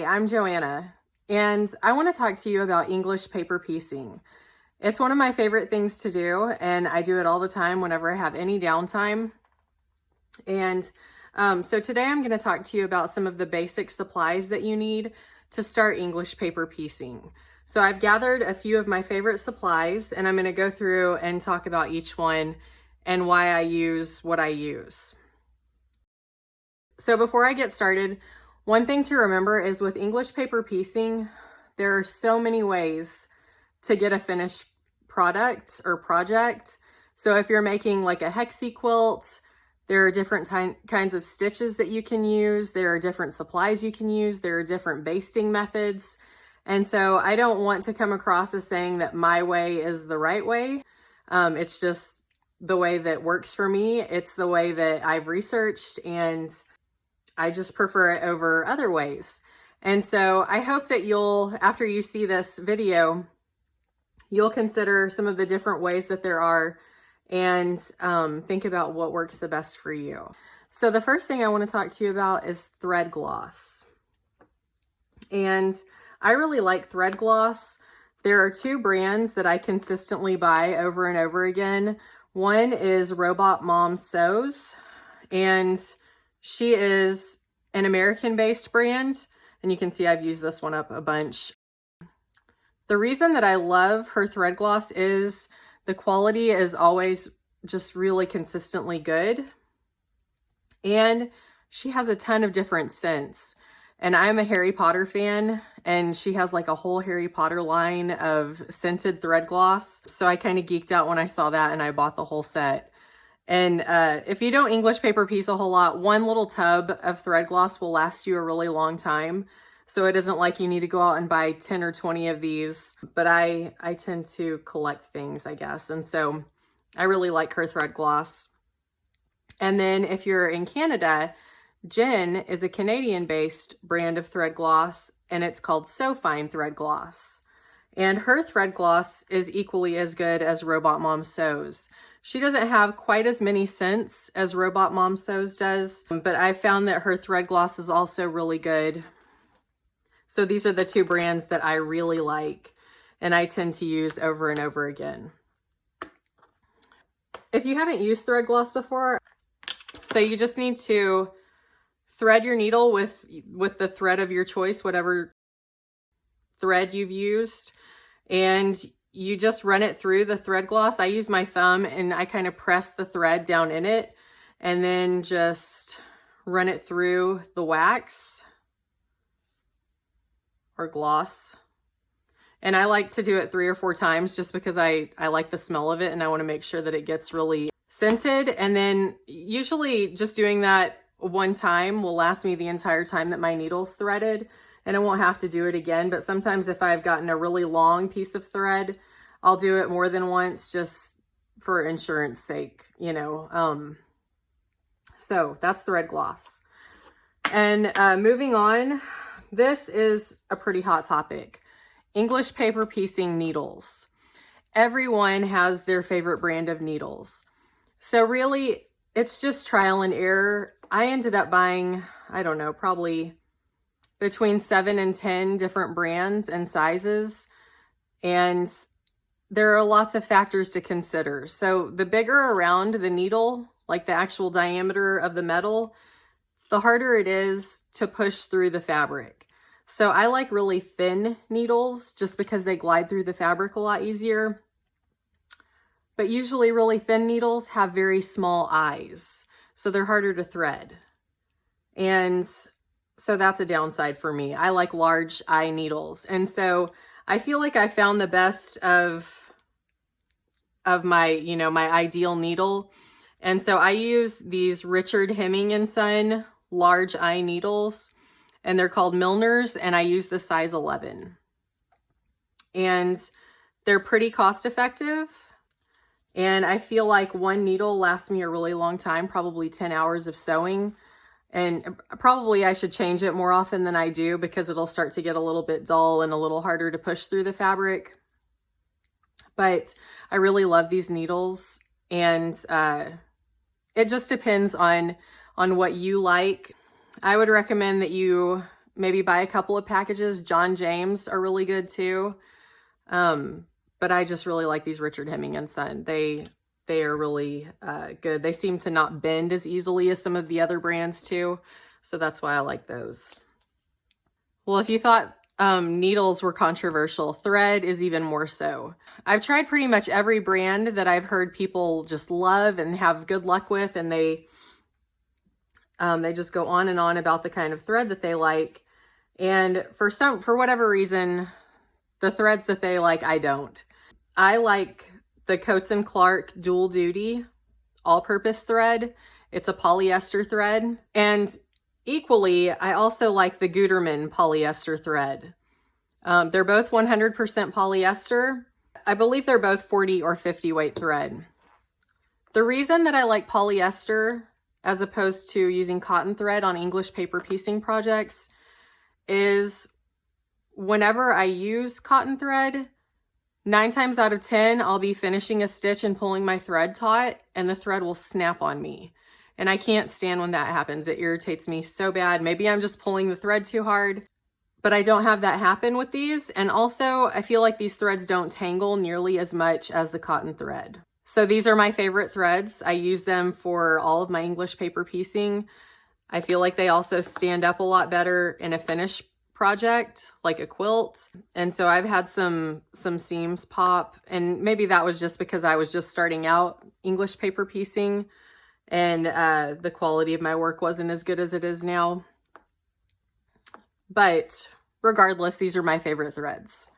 Hi, I'm Joanna, and I want to talk to you about English paper piecing. It's one of my favorite things to do, and I do it all the time whenever I have any downtime. And so today I'm going to talk to you about some of the basic supplies that you need to start English paper piecing. So I've gathered a few of my favorite supplies, and I'm going to go through and talk about each one and why I use what I use. So before I get started, one thing to remember is with English paper piecing, there are so many ways to get a finished product or project. So if you're making like a hexie quilt, there are different kinds of stitches that you can use. There are different supplies you can use. There are different basting methods. And so I don't want to come across as saying that my way is the right way. It's just the way that works for me. It's the way that I've researched, and I just prefer it over other ways. And so I hope that you'll, after you see this video, you'll consider some of the different ways that there are and think about what works the best for you. So the first thing I want to talk to you about is thread gloss. And I really like thread gloss. There are two brands that I consistently buy over and over again. One is Robot Mom Sews, and she is an American-based brand, and you can see I've used this one up a bunch. The reason that I love her thread gloss is the quality is always just really consistently good, and she has a ton of different scents. And I'm a Harry Potter fan, and she has like a whole Harry Potter line of scented thread gloss. So I kind of geeked out when I saw that, and I bought the whole set. And if you don't English paper piece a whole lot, one little tub of thread gloss will last you a really long time. So it isn't like you need to go out and buy 10 or 20 of these, but I tend to collect things, I guess. And so I really like her thread gloss. And then if you're in Canada, Jen is a Canadian-based brand of thread gloss, and it's called So Fine Thread Gloss. And her thread gloss is equally as good as Robot Mom Sews. She doesn't have quite as many scents as Robot Mom Sews does, but I found that her thread gloss is also really good. So these are the two brands that I really like, and I tend to use over and over again. If you haven't used thread gloss before, so you just need to thread your needle with the thread of your choice, whatever thread you've used, and you just run it through the thread gloss. I use my thumb and I kind of press the thread down in it and then just run it through the wax or gloss. And I like to do it 3 or 4 times just because I like the smell of it, and I want to make sure that it gets really scented. And then usually just doing that one time will last me the entire time that my needle's threaded, and I won't have to do it again. But sometimes if I've gotten a really long piece of thread, I'll do it more than once just for insurance sake, you know. So that's thread gloss. And moving on, this is a pretty hot topic. English paper piecing needles. Everyone has their favorite brand of needles. So really, it's just trial and error. I ended up buying, I don't know, probably between 7 and 10 different brands and sizes. And there are lots of factors to consider. So the bigger around the needle, like the actual diameter of the metal, the harder it is to push through the fabric. So I like really thin needles just because they glide through the fabric a lot easier. But usually really thin needles have very small eyes, so they're harder to thread. And so that's a downside for me. I like large eye needles. And so I feel like I found the best of my, you know, my ideal needle. And so I use these Richard Hemming & Son large eye needles, and they're called Milners, and I use the size 11. And they're pretty cost effective. And I feel like one needle lasts me a really long time, probably 10 hours of sewing. And probably I should change it more often than I do because it'll start to get a little bit dull and a little harder to push through the fabric. But I really love these needles, and it just depends on what you like. I would recommend that you maybe buy a couple of packages. John James are really good too. But I just really like these Richard Hemming & Son. They are really good. They seem to not bend as easily as some of the other brands too. So that's why I like those. Well, if you thought needles were controversial, thread is even more so. I've tried pretty much every brand that I've heard people just love and have good luck with, and they just go on and on about the kind of thread that they like. And for whatever reason, the threads that they like, I don't. I like the Coats & Clark Dual Duty all-purpose thread. It's a polyester thread. And equally, I also like the Gutermann polyester thread. They're both 100% polyester. I believe they're both 40 or 50 weight thread. The reason that I like polyester as opposed to using cotton thread on English paper piecing projects is whenever I use cotton thread, 9 times out of 10, I'll be finishing a stitch and pulling my thread taut, and the thread will snap on me. And I can't stand when that happens. It irritates me so bad. Maybe I'm just pulling the thread too hard, but I don't have that happen with these. And also, I feel like these threads don't tangle nearly as much as the cotton thread. So these are my favorite threads. I use them for all of my English paper piecing. I feel like they also stand up a lot better in a finished project, like a quilt. And so I've had some seams pop, and maybe that was just because I was just starting out English paper piecing, and the quality of my work wasn't as good as it is now. But regardless, these are my favorite threads.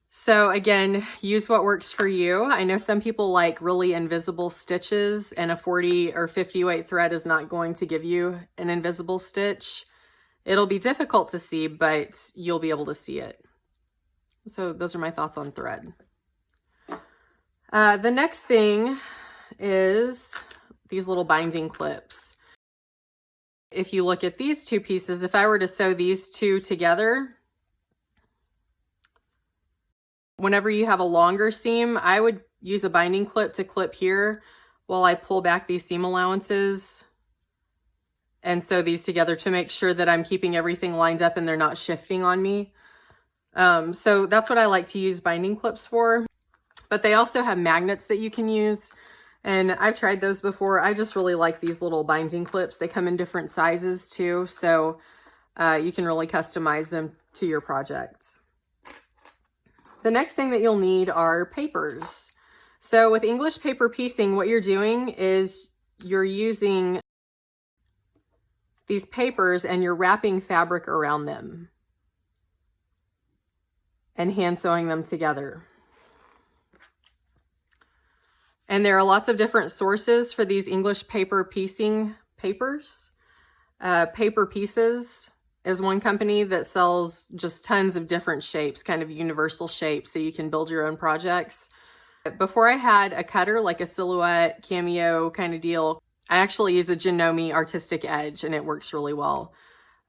So again, use what works for you. I know some people like really invisible stitches, and a 40 or 50 weight thread is not going to give you an invisible stitch. It'll be difficult to see, but you'll be able to see it. So those are my thoughts on thread. The next thing is these little binding clips. If you look at these two pieces, if I were to sew these two together, whenever you have a longer seam, I would use a binding clip to clip here while I pull back these seam allowances and sew these together to make sure that I'm keeping everything lined up and they're not shifting on me. So that's what I like to use binding clips for. But they also have magnets that you can use, and I've tried those before. I just really like these little binding clips. They come in different sizes too, so you can really customize them to your project. The next thing that you'll need are papers. So with English paper piecing, what you're doing is you're using these papers and you're wrapping fabric around them and hand sewing them together. And there are lots of different sources for these English paper piecing papers. Paper Pieces is one company that sells just tons of different shapes, kind of universal shapes, so you can build your own projects. Before I had a cutter, like a silhouette, cameo kind of deal, I actually use a Janome Artistic Edge, and it works really well.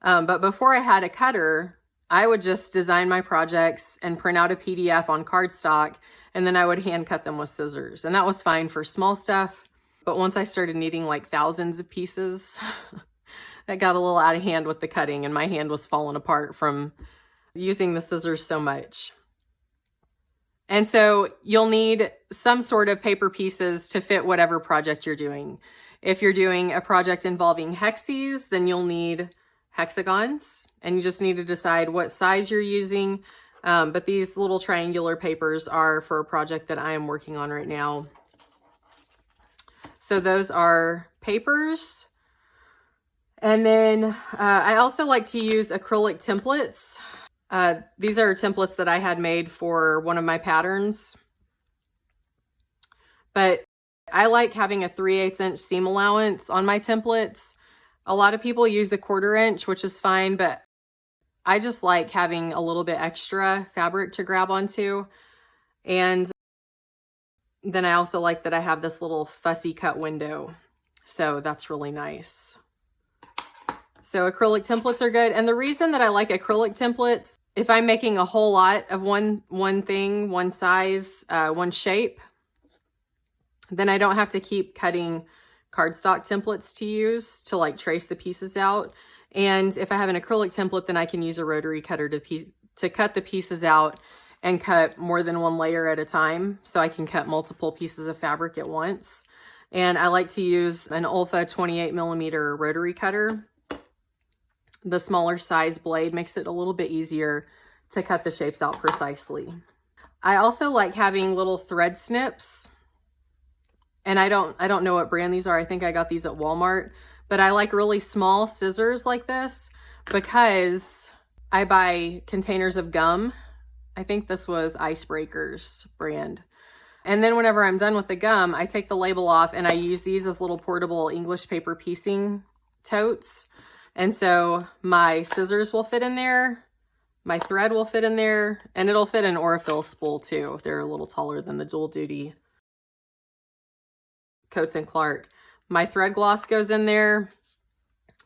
But before I had a cutter, I would just design my projects and print out a PDF on cardstock, and then I would hand cut them with scissors. And that was fine for small stuff. But once I started needing like thousands of pieces, that got a little out of hand with the cutting, and my hand was falling apart from using the scissors so much. And so you'll need some sort of paper pieces to fit whatever project you're doing. If you're doing a project involving hexes, then you'll need hexagons, and you just need to decide what size you're using. But these little triangular papers are for a project that I am working on right now. So those are papers. And then I also like to use acrylic templates. These are templates that I had made for one of my patterns. But I like having a 3/8 inch seam allowance on my templates. A lot of people use a 1/4 inch, which is fine, but I just like having a little bit extra fabric to grab onto. And then I also like that I have this little fussy cut window. So that's really nice. So acrylic templates are good. And the reason that I like acrylic templates, if I'm making a whole lot of one thing, one size, one shape, then I don't have to keep cutting cardstock templates to use to like trace the pieces out. And if I have an acrylic template, then I can use a rotary cutter to cut the pieces out and cut more than one layer at a time. So I can cut multiple pieces of fabric at once. And I like to use an Olfa 28mm rotary cutter. The smaller size blade makes it a little bit easier to cut the shapes out precisely. I also like having little thread snips. And I don't know what brand these are. I think I got these at Walmart. But I like really small scissors like this because I buy containers of gum. I think this was Icebreakers brand. And then whenever I'm done with the gum, I take the label off and I use these as little portable English paper piecing totes. And so my scissors will fit in there, my thread will fit in there, and it'll fit an Aurifil spool too if they're a little taller than the dual duty Coats and Clark. My thread gloss goes in there,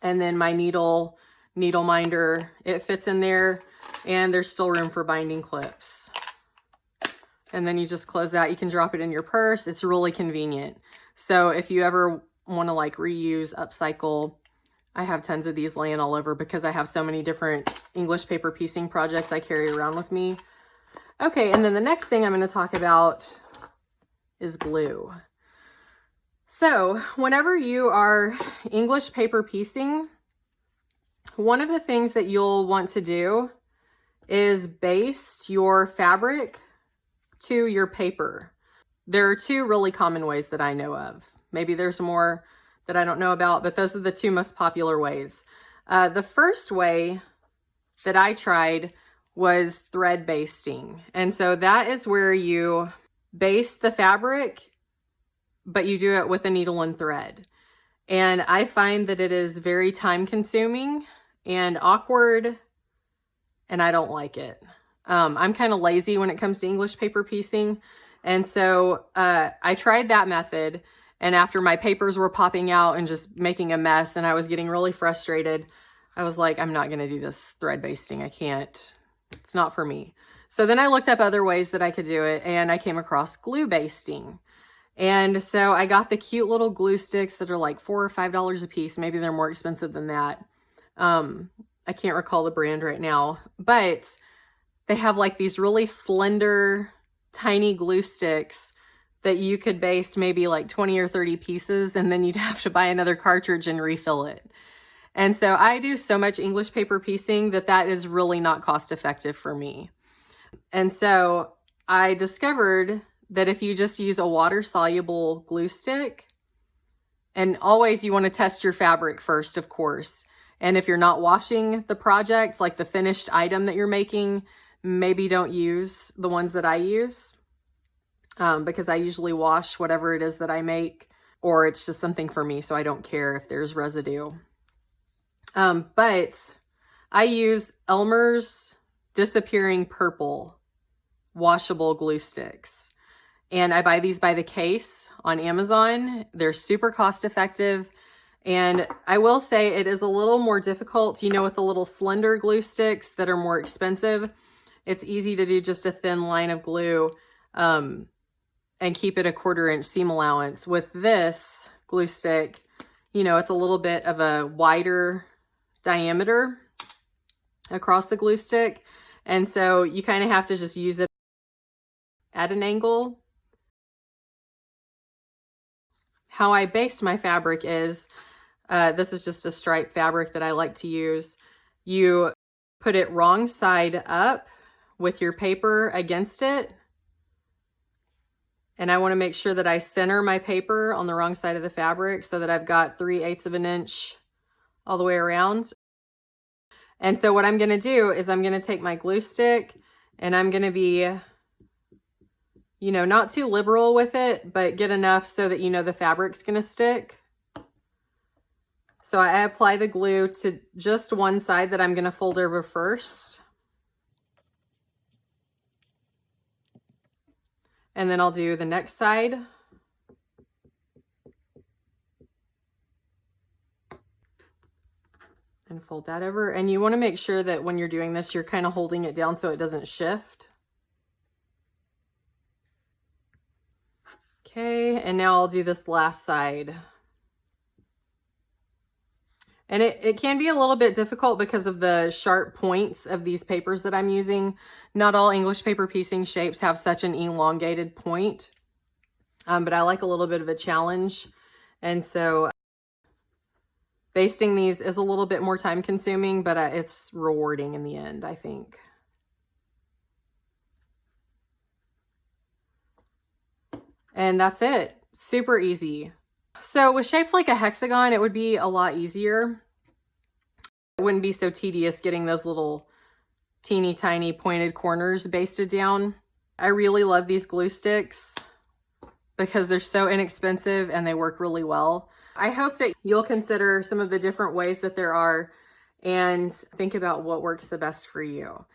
and then my needle minder, it fits in there, and there's still room for binding clips. And then you just close that. You can drop it in your purse. It's really convenient. So if you ever want to like reuse, upcycle, I have tons of these laying all over because I have so many different English paper piecing projects I carry around with me. Okay, and then the next thing I'm going to talk about is glue. So whenever you are English paper piecing, one of the things that you'll want to do is baste your fabric to your paper. There are two really common ways that I know of. Maybe there's more that I don't know about, but those are the two most popular ways. The first way that I tried was thread basting. And so that is where you baste the fabric, but you do it with a needle and thread. And I find that it is very time consuming and awkward, and I don't like it. I'm kind of lazy when it comes to English paper piecing. And so I tried that method. And after my papers were popping out and just making a mess and I was getting really frustrated, I was like, I'm not going to do this thread basting. I can't. It's not for me. So then I looked up other ways that I could do it, and I came across glue basting. And so I got the cute little glue sticks that are like $4 or $5 a piece. Maybe they're more expensive than that. I can't recall the brand right now, but they have like these really slender, tiny glue sticks that you could baste maybe like 20 or 30 pieces, and then you'd have to buy another cartridge and refill it. And so I do so much English paper piecing that is really not cost effective for me. And so I discovered that if you just use a water-soluble glue stick, and always you want to test your fabric first, of course. And if you're not washing the project, like the finished item that you're making, maybe don't use the ones that I use because I usually wash whatever it is that I make, or it's just something for me, so I don't care if there's residue. But I use Elmer's Disappearing Purple washable glue sticks. And I buy these by the case on Amazon. They're super cost effective. And I will say it is a little more difficult, with the little slender glue sticks that are more expensive. It's easy to do just a thin line of glue and keep it a 1/4 inch seam allowance. With this glue stick, it's a little bit of a wider diameter across the glue stick. And so you kind of have to just use it at an angle. How I baste my fabric is, this is just a striped fabric that I like to use. You put it wrong side up with your paper against it. And I want to make sure that I center my paper on the wrong side of the fabric so that I've got 3/8 of an inch all the way around. And so what I'm going to do is I'm going to take my glue stick and I'm going to be, not too liberal with it, but get enough so that the fabric's going to stick. So I apply the glue to just one side that I'm going to fold over first. And then I'll do the next side. And fold that over. And you want to make sure that when you're doing this, you're kind of holding it down so it doesn't shift. Okay, and now I'll do this last side. And it can be a little bit difficult because of the sharp points of these papers that I'm using. Not all English paper piecing shapes have such an elongated point, but I like a little bit of a challenge. And so basting these is a little bit more time consuming, but it's rewarding in the end, I think. And that's it. Super easy. So with shapes like a hexagon, it would be a lot easier. It wouldn't be so tedious getting those little teeny tiny pointed corners basted down. I really love these glue sticks because they're so inexpensive and they work really well. I hope that you'll consider some of the different ways that there are and think about what works the best for you.